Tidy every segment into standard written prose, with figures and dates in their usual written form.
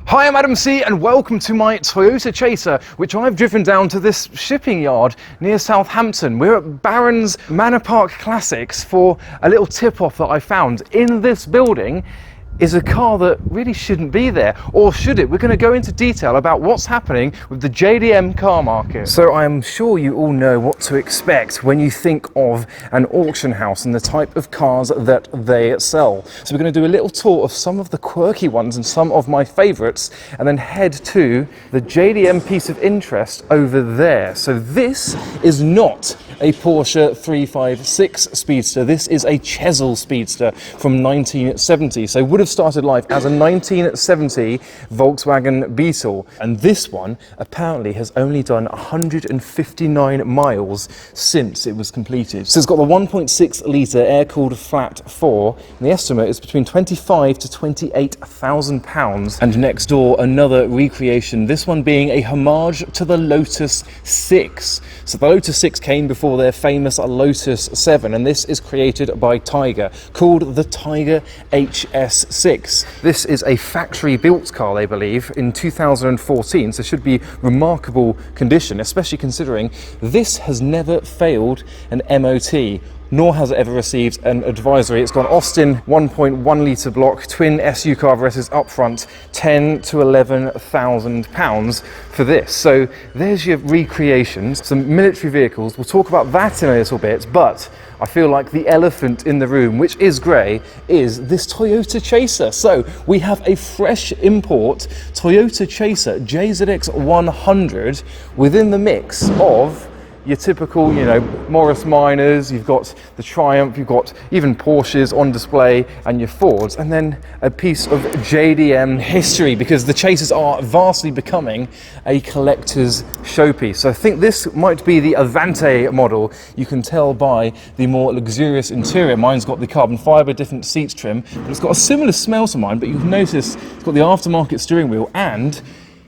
Hi, I'm Adam C and welcome to my Toyota Chaser, which I've driven down to this shipping yard near Southampton. We're at Barons Manor Park Classics for a little tip-off that I found. In this building is a car that really shouldn't be there, or should it? We're going to go into detail about what's happening with the JDM car market. So I'm sure you all know what to expect when you think of an auction house and the type of cars that they sell. So we're going to do a little tour of some of the quirky ones and some of my favourites, and then head to the JDM piece of interest over there. So this is not a Porsche 356 Speedster. This is a Chesil Speedster from 1970. So would have started life as a 1970 Volkswagen Beetle, and this one apparently has only done 159 miles since it was completed. So it's got the 1.6 litre air-cooled flat 4, and the estimate is between 25 to 28,000 pounds. And next door, another recreation, this one being a homage to the Lotus 6. So the Lotus 6 came before their famous Lotus 7, and this is created by Tiger, called the Tiger HS6. This is a factory built car, they believe, in 2014, so should be remarkable condition, especially considering this has never failed an MOT, nor has it ever received an advisory. It's got an Aston 1.1 litre block, twin SU carburetors up front, 10 to 11,000 pounds for this. So there's your recreations, some military vehicles. We'll talk about that in a little bit, but I feel like the elephant in the room, which is grey, is this Toyota Chaser. So we have a fresh import Toyota Chaser JZX100 within the mix of your typical, Morris Minors, you've got the Triumph, you've got even Porsches on display, and your Fords, and then a piece of JDM history, because the Chasers are vastly becoming a collector's showpiece. So I think this might be the Vantage model. You can tell by the more luxurious interior. Mine's got the carbon fibre, different seats trim, but it's got a similar smell to mine, but you'll notice it's got the aftermarket steering wheel and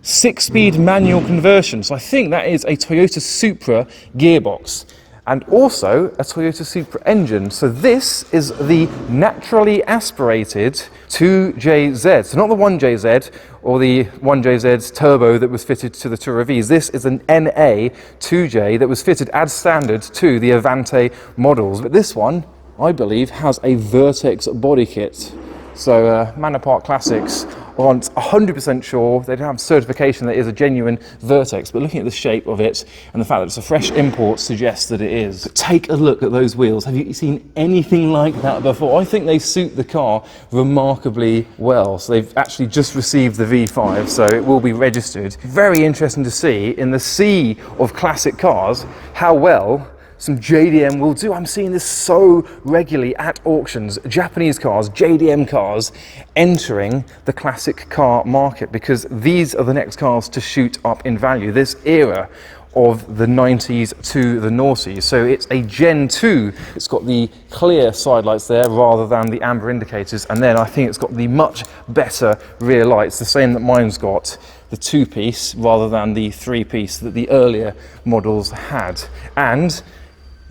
6-speed manual conversion. So I think that is a Toyota Supra gearbox and also a Toyota Supra engine. So this is the naturally aspirated 2JZ. So not the 1JZ or the 1JZ turbo that was fitted to the Tourer Vs. This is an NA 2J that was fitted as standard to the Avante models. But this one, I believe, has a Vertex body kit. So Manor Park Classics aren't 100% sure, they don't have certification that it is a genuine Vertex, but looking at the shape of it and the fact that it's a fresh import suggests that it is. But take a look at those wheels. Have you seen anything like that before? I think they suit the car remarkably well. So they've actually just received the V5, so it will be registered. Very interesting to see in the sea of classic cars how well some JDM will do. I'm seeing this so regularly at auctions. Japanese cars, JDM cars, entering the classic car market, because these are the next cars to shoot up in value. This era of the 90s to the noughties. So it's a Gen 2. It's got the clear side lights there rather than the amber indicators. And then I think it's got the much better rear lights, the same that mine's got, the 2-piece rather than the 3-piece that the earlier models had. And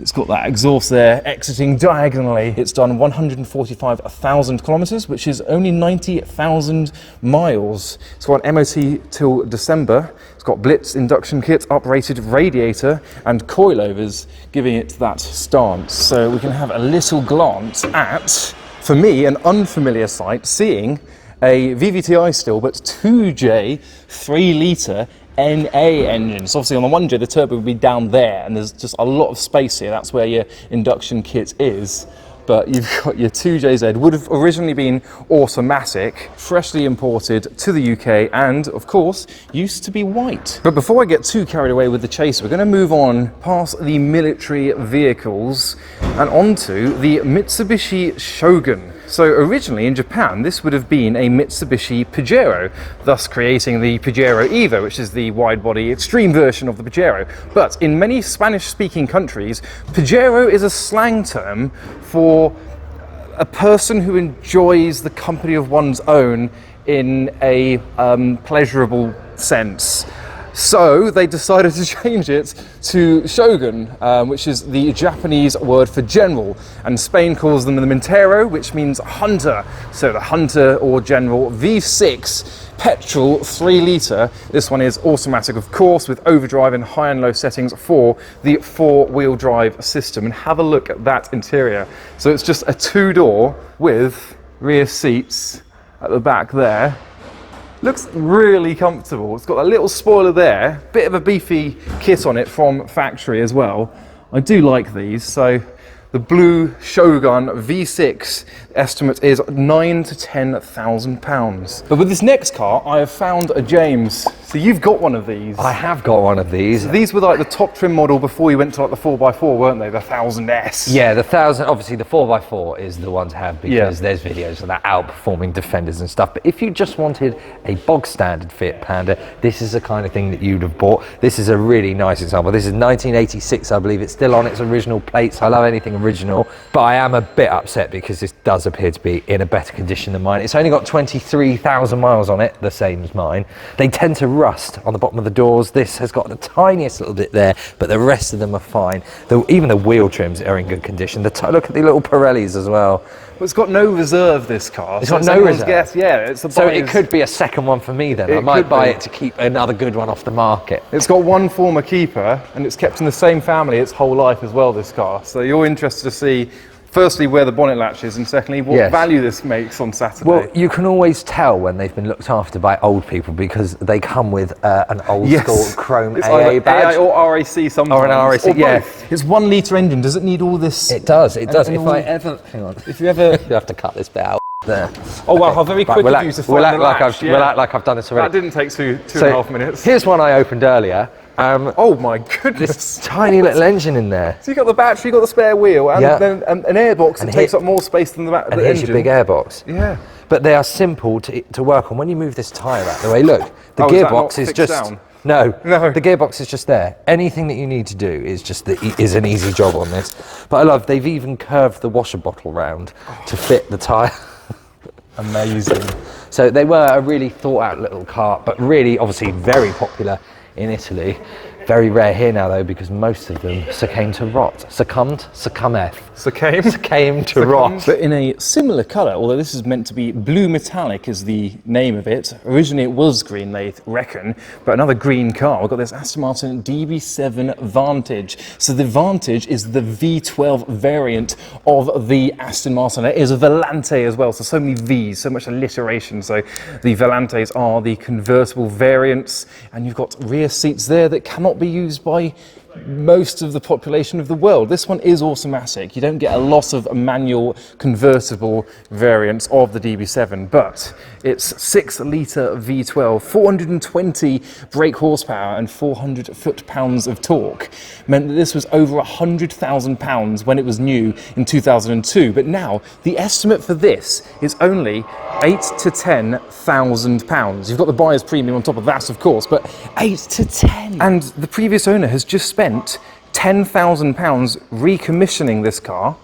it's got that exhaust there exiting diagonally. It's done 145,000 kilometers, which is only 90,000 miles. It's got an MOT till December. It's got Blitz induction kit, uprated radiator, and coilovers, giving it that stance. So we can have a little glance at, for me, an unfamiliar sight, seeing a VVTi still, but 2J 3-litre NA engine. So obviously on the 1J the turbo would be down there, and there's just a lot of space here. That's where your induction kit is. But you've got your 2JZ, would have originally been automatic, freshly imported to the UK, and of course used to be white. But before I get too carried away with the Chaser, we're going to move on past the military vehicles and onto the Mitsubishi Shogun. So originally in Japan, this would have been a Mitsubishi Pajero, thus creating the Pajero Evo, which is the wide-body extreme version of the Pajero. But in many Spanish-speaking countries, Pajero is a slang term for a person who enjoys the company of one's own in a pleasurable sense. So they decided to change it to Shogun, which is the Japanese word for general, and Spain calls them the Montero, which means hunter. So the hunter or general. V6 petrol 3 litre. This one is automatic, of course, with overdrive and high and low settings for the 4-wheel drive system. And have a look at that interior. So it's just a 2-door with rear seats at the back there. Looks really comfortable. It's got a little spoiler there, bit of a beefy kit on it from factory as well. I do like these. So the blue Shogun V6 estimate is £9,000 to £10,000. But with this next car, I have found a James. So you've got one of these. I have got one of these. So these were like the top trim model before you went to like the 4x4, weren't they? The 1000S. Yeah, the 1000. Obviously, the 4x4 is the one to have because there's videos of that outperforming Defenders and stuff. But if you just wanted a bog standard Fiat Panda, this is the kind of thing that you'd have bought. This is a really nice example. This is 1986, I believe. It's still on its original plates. I love anything original, but I am a bit upset because this does appear to be in a better condition than mine. It's only got 23,000 miles on it, the same as mine. They tend to rust on the bottom of the doors. This has got the tiniest little bit there, but the rest of them are fine. Even the wheel trims are in good condition. Look at the little Pirellis as well. Well, it's got no reserve, this car. It's got no reserve. Guess, yeah, it's the so it could be a second one for me then. I might buy it to keep another good one off the market. It's got one former keeper, and it's kept in the same family its whole life as well, this car. So you're interested to see, firstly, where the bonnet latch is, and secondly, what value this makes on Saturday. Well, you can always tell when they've been looked after by old people because they come with an old school chrome AA badge. AA or RAC sometimes. Or an RAC, or both. It's 1 litre engine. Does it need all this? It does, it does. Hang on. If you ever... you have to cut this bit out. There. Oh wow, how very quick of you to find we'll the act like latch. We'll act like I've done this already. That didn't take two and a half minutes. Here's one I opened earlier. Oh my goodness. This tiny little engine in there. So you've got the battery, you've got the spare wheel, and then an airbox that takes up more space than the back of the engine. And here's your big airbox. Yeah. But they are simple to work on. When you move this tyre out the way, look, the gearbox is just... down? No, the gearbox is just there. Anything that you need to do is just is an easy job on this. But I love, they've even curved the washer bottle round to fit the tyre. Amazing. So they were a really thought out little car, but really obviously very popular in Italy. Very rare here now though, because most of them succumbed to rot. Succumbed to rot. But in a similar colour, although this is meant to be blue metallic is the name of it. Originally it was green, they reckon, but another green car. We've got this Aston Martin DB7 Vantage. So the Vantage is the V12 variant of the Aston Martin. It is a Volante as well, so many V's, so much alliteration. So the Volantes are the convertible variants, and you've got rear seats there that cannot be used by most of the population of the world. This one is automatic. You don't get a lot of manual convertible variants of the DB7, but it's 6 litre V12, 420 brake horsepower and 400 foot-pounds of torque. Meant that this was over £100,000 when it was new in 2002, but now the estimate for this is only £8,000 to £10,000. You've got the buyer's premium on top of that, of course, but 8 to 10. And the previous owner has just spent £10,000 recommissioning this car,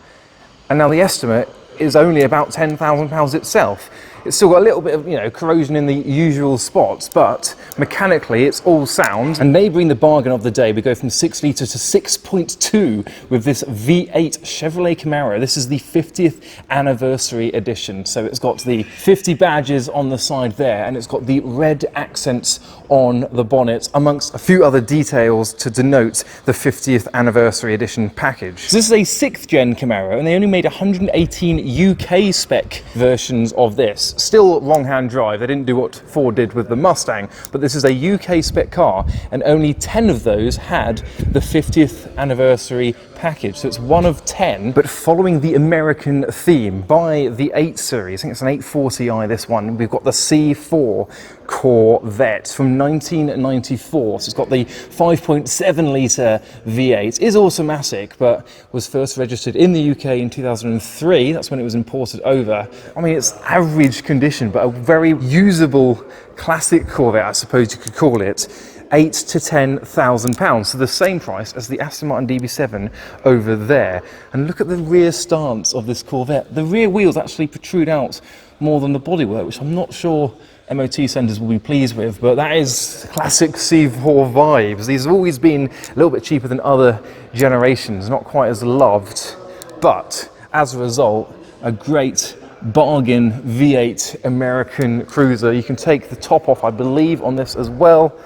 and now the estimate is only about £10,000 itself. It's still got a little bit of, corrosion in the usual spots, but mechanically it's all sound. And neighbouring the bargain of the day, we go from 6 litre to 6.2 with this V8 Chevrolet Camaro. This is the 50th anniversary edition. So it's got the 50 badges on the side there, and it's got the red accents on the bonnet, amongst a few other details to denote the 50th anniversary edition package. So this is a 6th gen Camaro, and they only made 118 UK spec versions of this. Still wrong-hand drive. They didn't do what Ford did with the Mustang, but this is a UK spec car, and only 10 of those had the 50th anniversary package. So it's 1 of 10, but following the American theme by the 8 Series. I think it's an 840i, this one. We've got the C4 Corvette from 1994. So it's got the 5.7 litre V8. It is automatic, but was first registered in the UK in 2003. That's when it was imported over. I mean, it's average condition, but a very usable classic Corvette, I suppose you could call it. £8,000 to £10,000, so the same price as the Aston Martin DB7 over there. And look at the rear stance of this Corvette. The rear wheels actually protrude out more than the bodywork, which I'm not sure MOT centres will be pleased with, but that is classic C4 vibes. These have always been a little bit cheaper than other generations, not quite as loved, but as a result, a great bargain V8 American cruiser. You can take the top off, I believe, on this as well.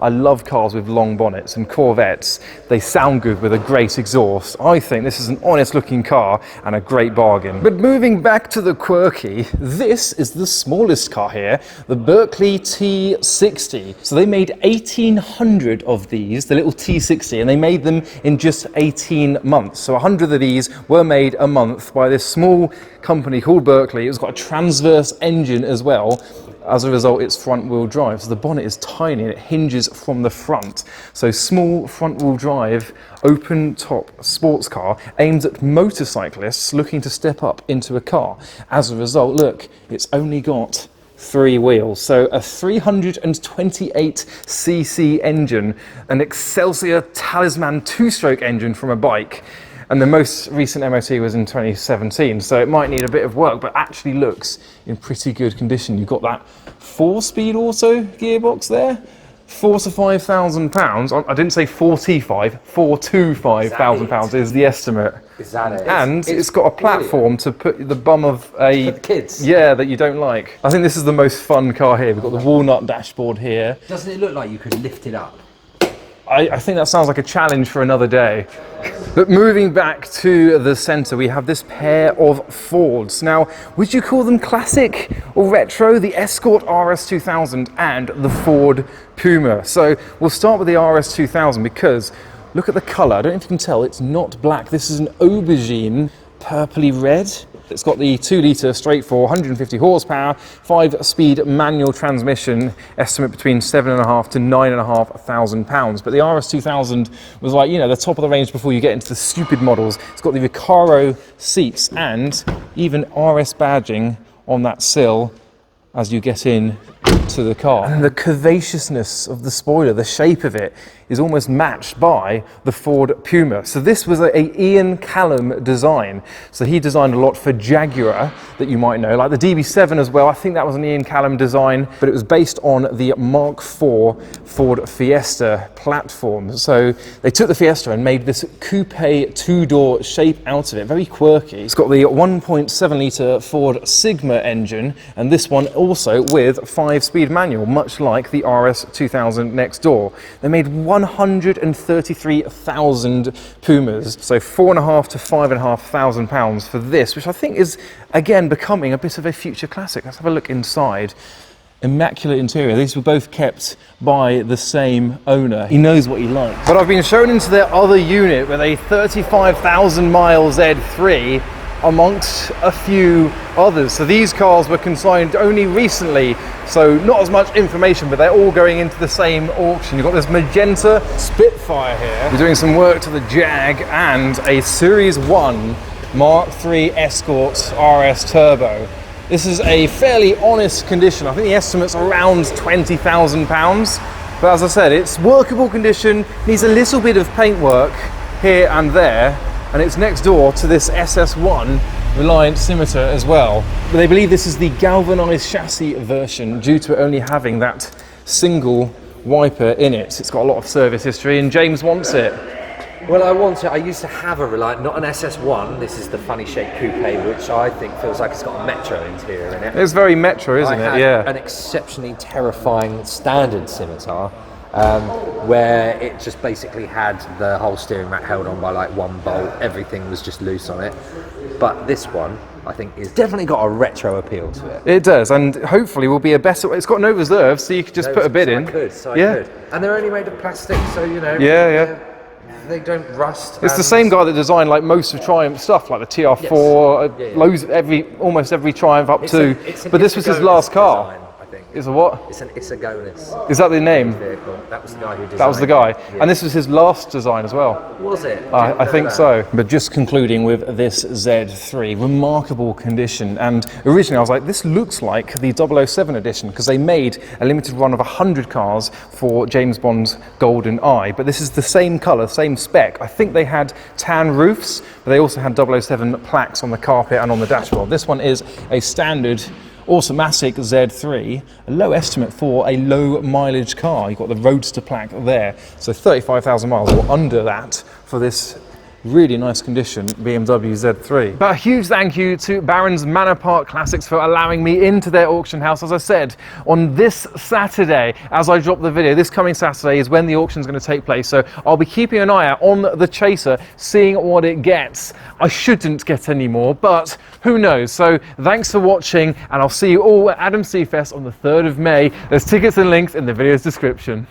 I love cars with long bonnets, and Corvettes, they sound good with a great exhaust. I think this is an honest looking car and a great bargain. But moving back to the Quirky, this is the smallest car here, the Berkeley T60. So they made 1,800 of these, the little T60, and they made them in just 18 months. So 100 of these were made a month by this small company called Berkeley. It's got a transverse engine as well. As a result, it's front-wheel drive, so the bonnet is tiny and it hinges from the front. So small front-wheel drive, open-top sports car aimed at motorcyclists looking to step up into a car. As a result, look, it's only got 3 wheels. So a 328cc engine, an Excelsior Talisman 2-stroke engine from a bike. And the most recent MOT was in 2017, so it might need a bit of work, but actually looks in pretty good condition. You've got that 4-speed auto gearbox there, 4,000 to 5,000 pounds. I didn't say 45, 4,000 to 5,000 pounds is the estimate. Is that it? And it's got a platform to put the bum of a kids. Yeah, that you don't like. I think this is the most fun car here. We've got the walnut dashboard here. Doesn't it look like you could lift it up? I think that sounds like a challenge for another day. But moving back to the centre, we have this pair of Fords. Now, would you call them classic or retro? The Escort RS2000 and the Ford Puma. So we'll start with the RS2000 because look at the colour. I don't know if you can tell, it's not black. This is an aubergine, purpley red. It's got the 2-litre straight 4, 150 horsepower, 5-speed manual transmission, estimate between 7,500 to 9,500 pounds. But the RS2000 was like, you know, the top of the range before you get into the stupid models. It's got the Recaro seats and even RS badging on that sill as you get in to the car. And the curvaceousness of the spoiler, the shape of it, is almost matched by the Ford Puma. So this was a Ian Callum design. So he designed a lot for Jaguar that you might know, like the DB7 as well. I think that was an Ian Callum design, but it was based on the Mark IV Ford Fiesta platform. So they took the Fiesta and made this coupe 2-door shape out of it, very quirky. It's got the 1.7-litre Ford Sigma engine, and this one also with 5-speed manual, much like the RS2000 next door. They made 133,000 Pumas, so 4,500 to 5,500 pounds for this, which I think is again becoming a bit of a future classic. Let's have a look inside. Immaculate interior. These were both kept by the same owner. He knows what he likes. But I've been shown into their other unit with a 35,000 mile Z3 amongst a few others. So these cars were consigned only recently, so not as much information, but they're all going into the same auction. You've got this magenta Spitfire here. We're doing some work to the Jag and a Series 1 Mark III Escort RS Turbo. This is a fairly honest condition. I think the estimate's around £20,000. But as I said, it's workable condition, needs a little bit of paintwork here and there, and it's next door to this SS1 Reliant Scimitar as well. But they believe this is the galvanised chassis version due to it only having that single wiper in it. It's got a lot of service history and James wants it. Well, I want it. I used to have a Reliant, not an SS1. This is the funny shaped coupe, which I think feels like it's got a Metro interior in it. It's very Metro, isn't it? Yeah. An exceptionally terrifying standard Scimitar, where it just basically had the whole steering rack held on by like one bolt. Everything was just loose on it. But this one, I think, is definitely got a retro appeal to it. It does, and hopefully will be a better. It's got no reserve, so you could just put a bid in. I could. And they're only made of plastic, so you know. Yeah. They don't rust. It's the same guy that designed like most of Triumph stuff, like the TR4, yes. Loads, almost every Triumph up to. But this was his last car. Design, I think. It's a what? It's an Isagonis. Is that the name? Vehicle. That was the guy who designed. That was the guy, Yeah. and this was his last design as well. Was it? I think so. But just concluding with this Z3, remarkable condition. And originally I was like, this looks like the 007 edition, because they made a limited run of 100 cars for James Bond's Golden Eye. But this is the same colour, same spec. I think they had tan roofs, but they also had 007 plaques on the carpet and on the dashboard. This one is a standard automatic Z3, a low estimate for a low mileage car. You've got the Roadster plaque there, so 35,000 miles or under that for this really nice condition BMW Z3. But a huge thank you to Barons Manor Park Classics for allowing me into their auction house. As I said, on this Saturday, as I drop the video, this coming Saturday is when the auction is going to take place. So I'll be keeping an eye out on the Chaser, seeing what it gets. I shouldn't get any more, but who knows? So thanks for watching, and I'll see you all at Adam Seafest on the 3rd of May. There's tickets and links in the video's description.